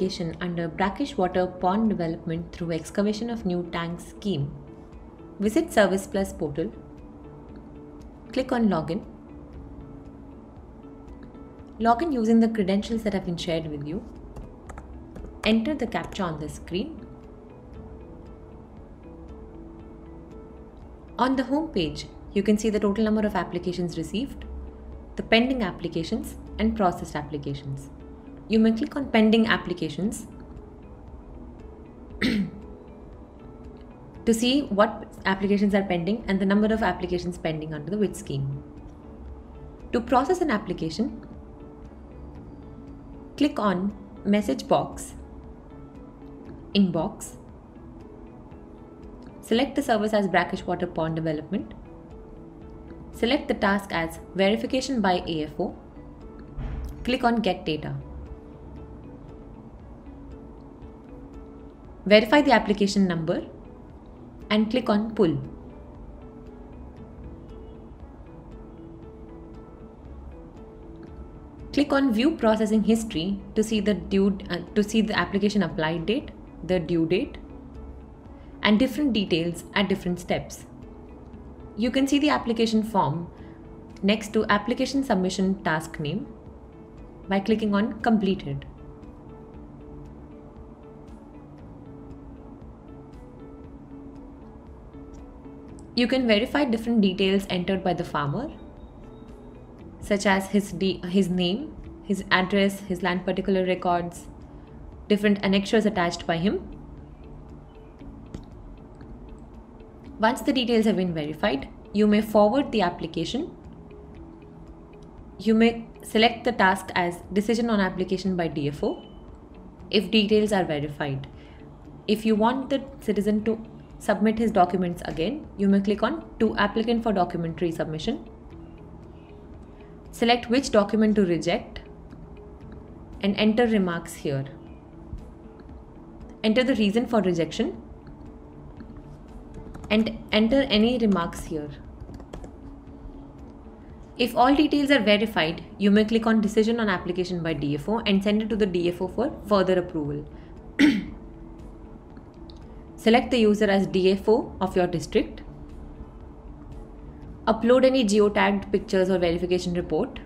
application under brackish water pond development through excavation of new tank scheme. Visit Service Plus portal. Click on Login. Login using the credentials that have been shared with you. Enter the CAPTCHA on the screen. On the home page, you can see the total number of applications received, the pending applications, and processed applications. You may click on Pending Applications to see what applications are pending and the number of applications pending under the which scheme. To process an application, click on Message Box, Inbox. Select the service as brackish water pond development. Select the task as verification by AFO. Click on Get Data. Verify the application number and click on Pull. Click on View Processing History to see the application applied date, the due date, and different details at different steps. You can see the application form next to Application Submission Task Name by clicking on Completed. You can verify different details entered by the farmer, such as his name, his address, his land particular records, different annexures attached by him. Once the details have been verified, you may forward the application. You may select the task as Decision on Application by DFO if details are verified. If you want the citizen to submit his documents again, you may click on To Applicant for Documentary Submission. Select which document to reject and enter remarks here. Enter the reason for rejection and enter any remarks here. If all details are verified, you may click on Decision on Application by DFO and send it to the DFO for further approval. Select the user as DFO of your district. Upload any geotagged pictures or verification report.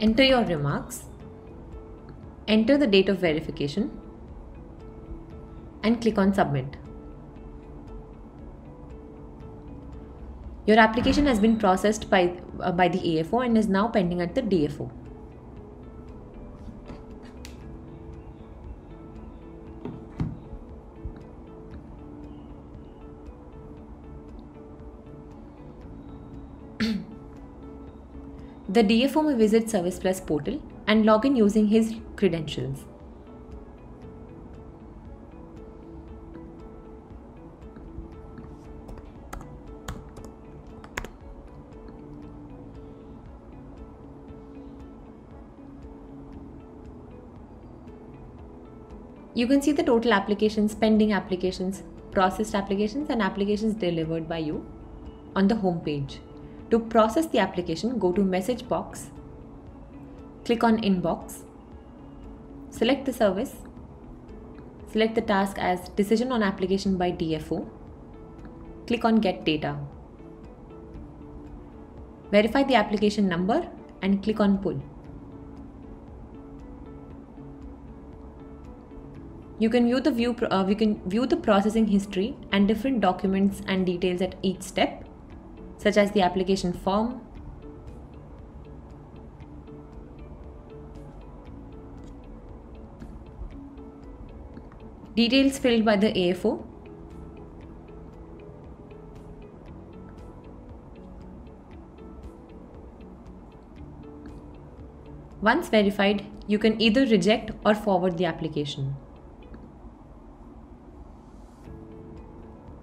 Enter your remarks. Enter the date of verification and click on Submit. Your application has been processed by the AFO and is now pending at the DFO. The DFO may visit Service Plus portal and log in using his credentials. You can see the total applications, pending applications, processed applications, and applications delivered by you on the home page. To process the application, go to Message Box, click on Inbox, select the service, select the task as Decision on Application by DFO, click on Get Data. Verify the application number and click on Pull. You can view the processing history and different documents and details at each step, such as the application form, details filled by the AFO, once verified, you can either reject or forward the application.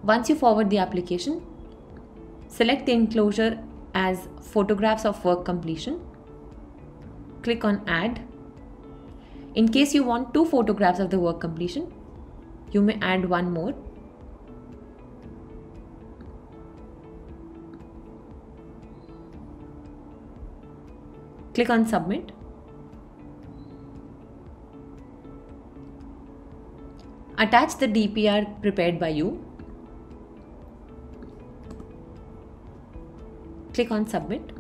Once you forward the application, select the enclosure as Photographs of Work Completion. Click on Add. In case you want 2 photographs of the work completion, you may add one more. Click on Submit. Attach the DPR prepared by you. Click on Submit.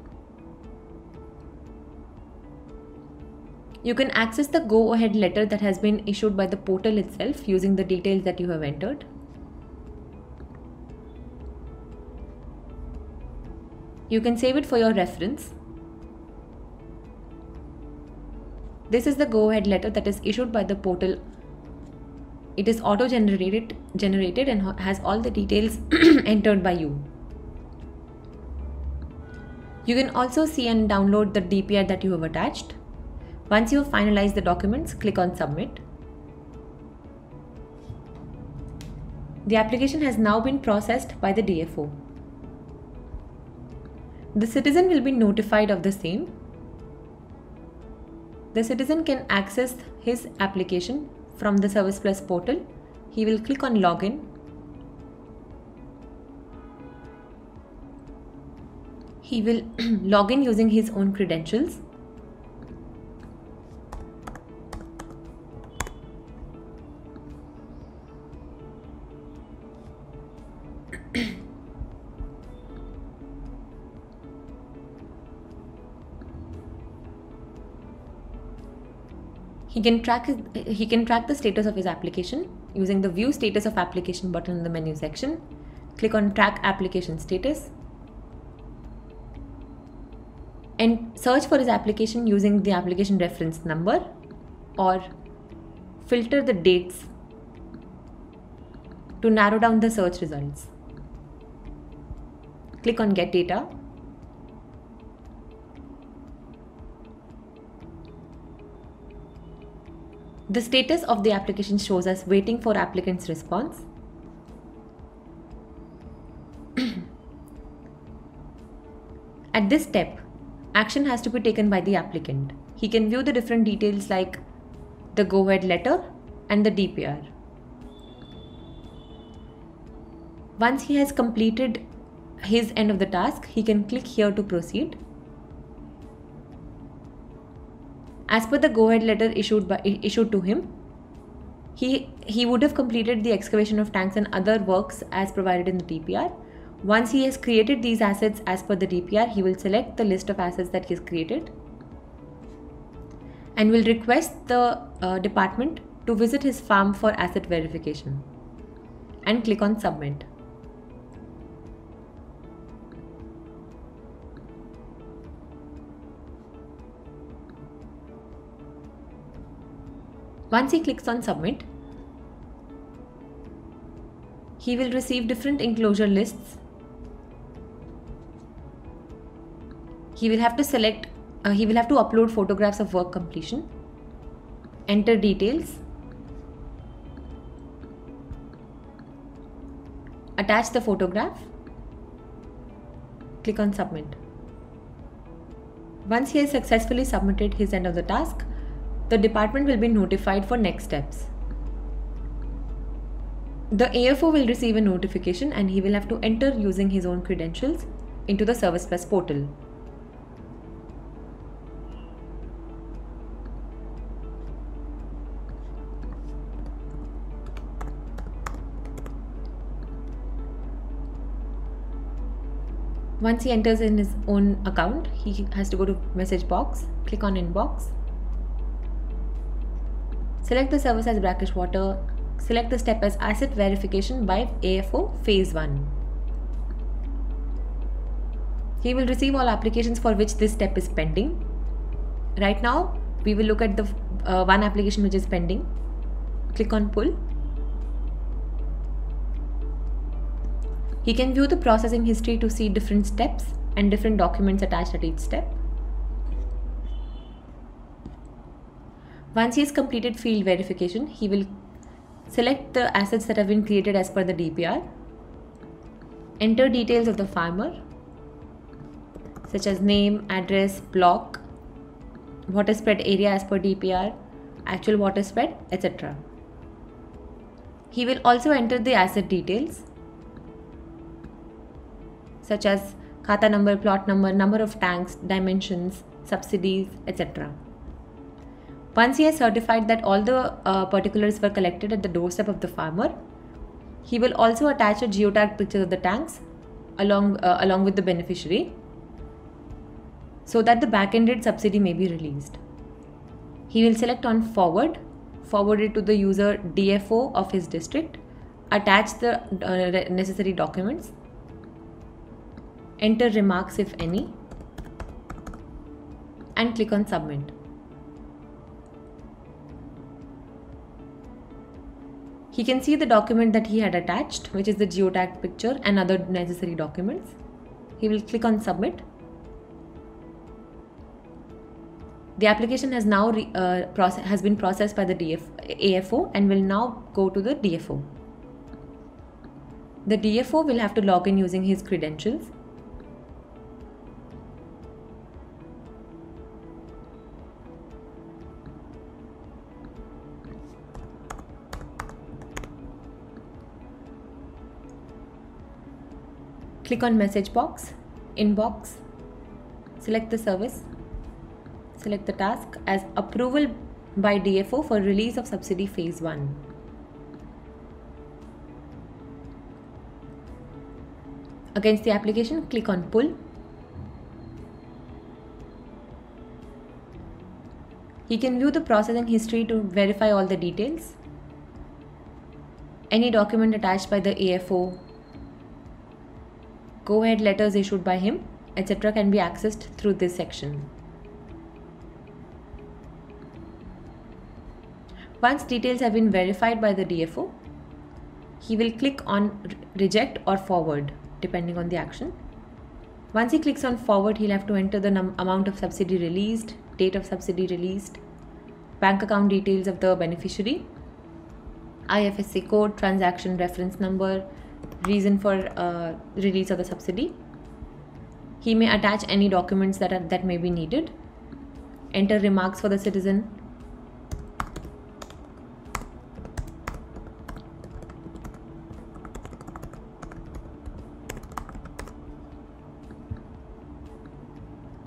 You can access the go-ahead letter that has been issued by the portal itself using the details that you have entered. You can save it for your reference. This is the go-ahead letter that is issued by the portal. It is auto-generated and has all the details entered by you. You can also see and download the DPR that you have attached. Once you have finalized the documents, click on Submit. The application has now been processed by the DFO. The citizen will be notified of the same. The citizen can access his application from the Service Plus portal. He will click on Login. He will log in using his own credentials. He can track the status of his application using the View Status of Application button in the menu section. Click on Track Application Status and search for his application using the application reference number or filter the dates to narrow down the search results. Click on Get Data. The status of the application shows us waiting for applicant's response. At this step, action has to be taken by the applicant. He can view the different details like the go-ahead letter and the DPR. Once he has completed his end of the task, he can click here to proceed. As per the go-ahead letter issued to him, he would have completed the excavation of tanks and other works as provided in the DPR. Once he has created these assets as per the DPR, he will select the list of assets that he has created and will request the department to visit his farm for asset verification and click on Submit. Once he clicks on Submit, he will receive different enclosure lists. He will have to upload photographs of work completion, enter details, attach the photograph, click on Submit. Once he has successfully submitted his end of the task, the department will be notified for next steps. The AFO will receive a notification and he will have to enter using his own credentials into the Service Plus portal. Once he enters in his own account, he has to go to message box, click on Inbox. Select the service as brackish water. Select the step as asset verification by AFO phase 1. He will receive all applications for which this step is pending. Right now, we will look at the one application which is pending. Click on Pull. He can view the processing history to see different steps and different documents attached at each step. Once he has completed field verification, he will select the assets that have been created as per the DPR, enter details of the farmer such as name, address, block, water spread area as per DPR, actual water spread, etc. He will also enter the asset details such as khata number, plot number, number of tanks, dimensions, subsidies, etc. Once he has certified that all the particulars were collected at the doorstep of the farmer, he will also attach a geotag picture of the tanks along with the beneficiary so that the back-ended subsidy may be released. He will select on forward it to the user DFO of his district, attach the necessary documents, enter remarks if any, and click on submit. He can see the document that he had attached, which is the geotag picture and other necessary documents. He will click on submit. The application has now been processed by the AFO and will now go to the DFO. The DFO will have to log in using his credentials. Click on message box, inbox, select the service, select the task as approval by DFO for release of subsidy phase 1. Against the application, click on pull. He can view the processing history to verify all the details. Any document attached by the AFO, go ahead letters issued by him, etc. can be accessed through this section. Once details have been verified by the DFO, he will click on reject or forward depending on the action. Once he clicks on forward, he'll have to enter the amount of subsidy released, date of subsidy released, bank account details of the beneficiary, IFSC code, transaction reference number, reason for release of the subsidy. He may attach any documents that may be needed. Enter remarks for the citizen.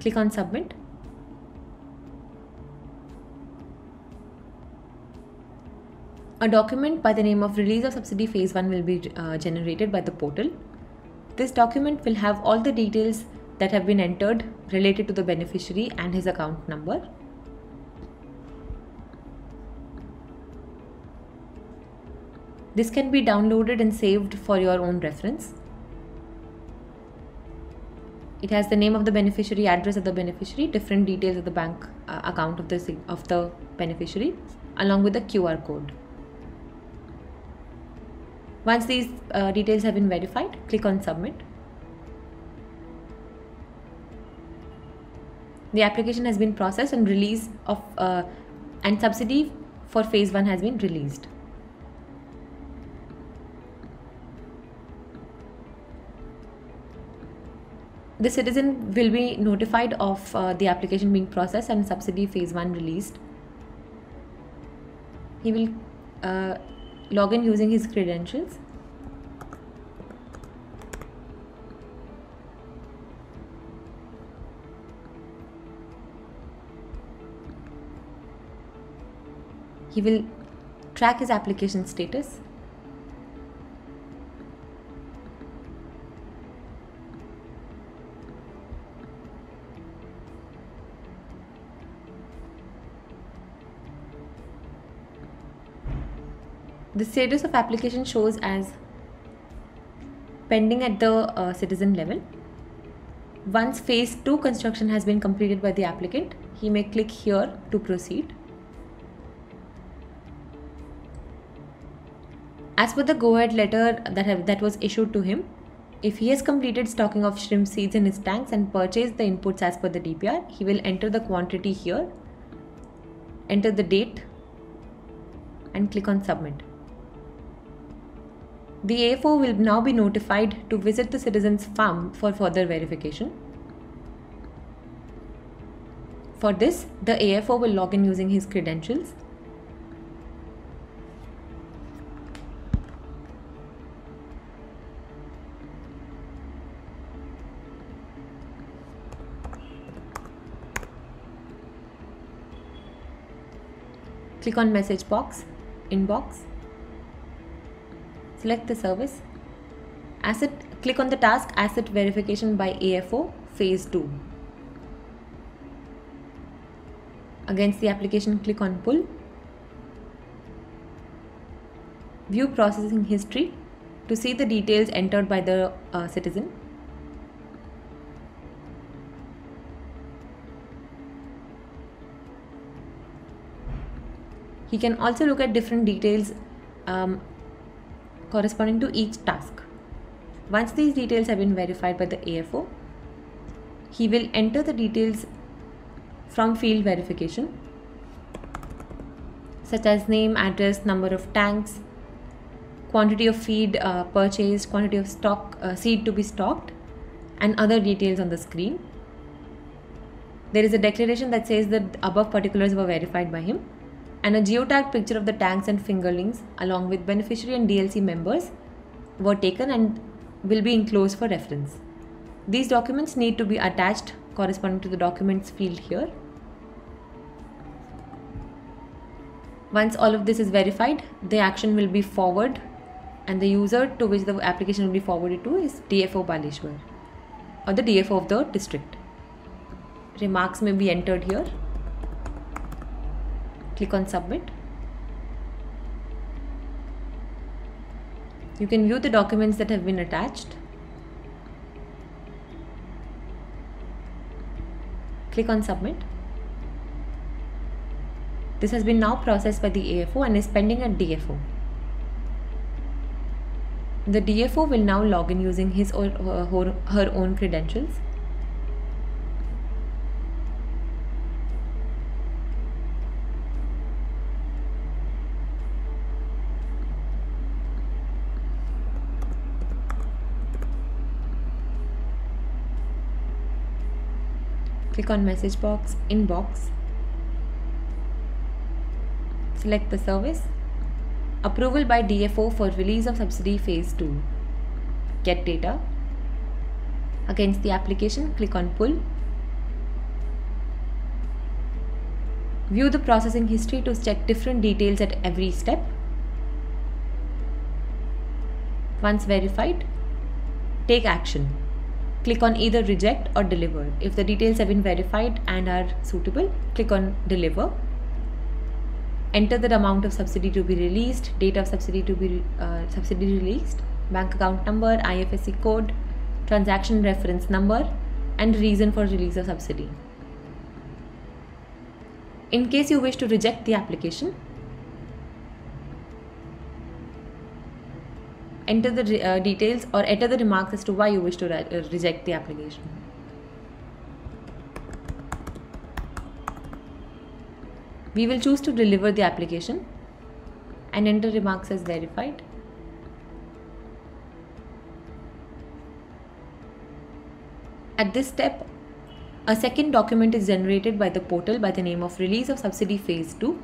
Click on submit. A document by the name of Release of Subsidy Phase 1 will be generated by the portal. This document will have all the details that have been entered related to the beneficiary and his account number. This can be downloaded and saved for your own reference. It has the name of the beneficiary, address of the beneficiary, different details of the bank account of the beneficiary, along with the QR code. Once these details have been verified, click on submit. The application has been processed and release of and subsidy for phase 1 has been released. The citizen will be notified of the application being processed and subsidy phase 1 released. He will log in using his credentials. He will track his application status. The status of application shows as pending at the citizen level. Once phase 2 construction has been completed by the applicant, he may click here to proceed. As per the go-ahead letter that was issued to him, if he has completed stocking of shrimp seeds in his tanks and purchased the inputs as per the DPR, he will enter the quantity here, enter the date, and click on submit. The AFO will now be notified to visit the citizen's farm for further verification. For this, the AFO will log in using his credentials. Click on message box, inbox. Select the service. Click on the task Asset Verification by AFO Phase 2. Against the application, click on Pull. View processing history to see the details entered by the citizen. He can also look at different details corresponding to each task. Once these details have been verified by the AFO, he will enter the details from field verification, such as name, address, number of tanks, quantity of feed purchased, quantity of seed to be stocked, and other details on the screen. There is a declaration that says that above particulars were verified by him, and a geotagged picture of the tanks and fingerlings along with beneficiary and DLC members were taken and will be enclosed for reference. These documents need to be attached corresponding to the documents field here. Once all of this is verified, the action will be forwarded, and the user to which the application will be forwarded to is DFO Baleshwar or the DFO of the district. Remarks may be entered here. Click on Submit. You can view the documents that have been attached. Click on Submit. This has been now processed by the AFO and is pending at DFO. The DFO will now log in using his or her own credentials. Click on message box, inbox. Select the service. Approval by DFO for release of subsidy phase 2. Get data. Against the application, click on Pull. View the processing history to check different details at every step. Once verified, take action. Click on either reject or deliver. If the details have been verified and are suitable, click on deliver. Enter the amount of subsidy to be released, date of subsidy to be released, bank account number, IFSC code, transaction reference number, and reason for release of subsidy. In case you wish to reject the application, enter the details or enter the remarks as to why you wish to reject the application. We will choose to deliver the application and enter remarks as verified. At this step, a second document is generated by the portal by the name of Release of Subsidy Phase 2.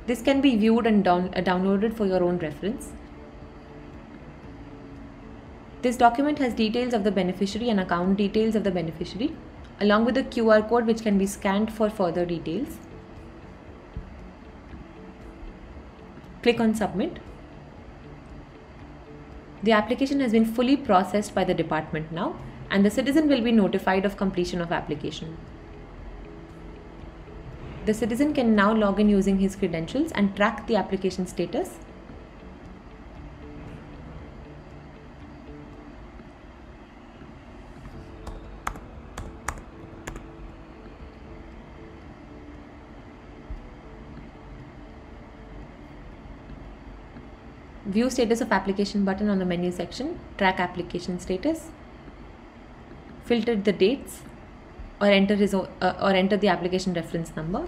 This can be viewed and downloaded for your own reference. This document has details of the beneficiary and account details of the beneficiary, along with a QR code which can be scanned for further details. Click on Submit. The application has been fully processed by the department now, and the citizen will be notified of completion of application. The citizen can now log in using his credentials and track the application status. View status of application button on the menu section, track application status, filter the dates, or enter the application reference number.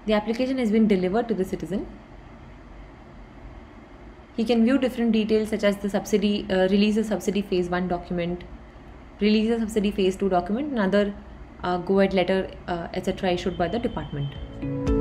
The application has been delivered to the citizen. He can view different details such as the subsidy, release of subsidy phase 1 document, release of subsidy phase 2 document, and other go ahead letter, etc. issued by the department.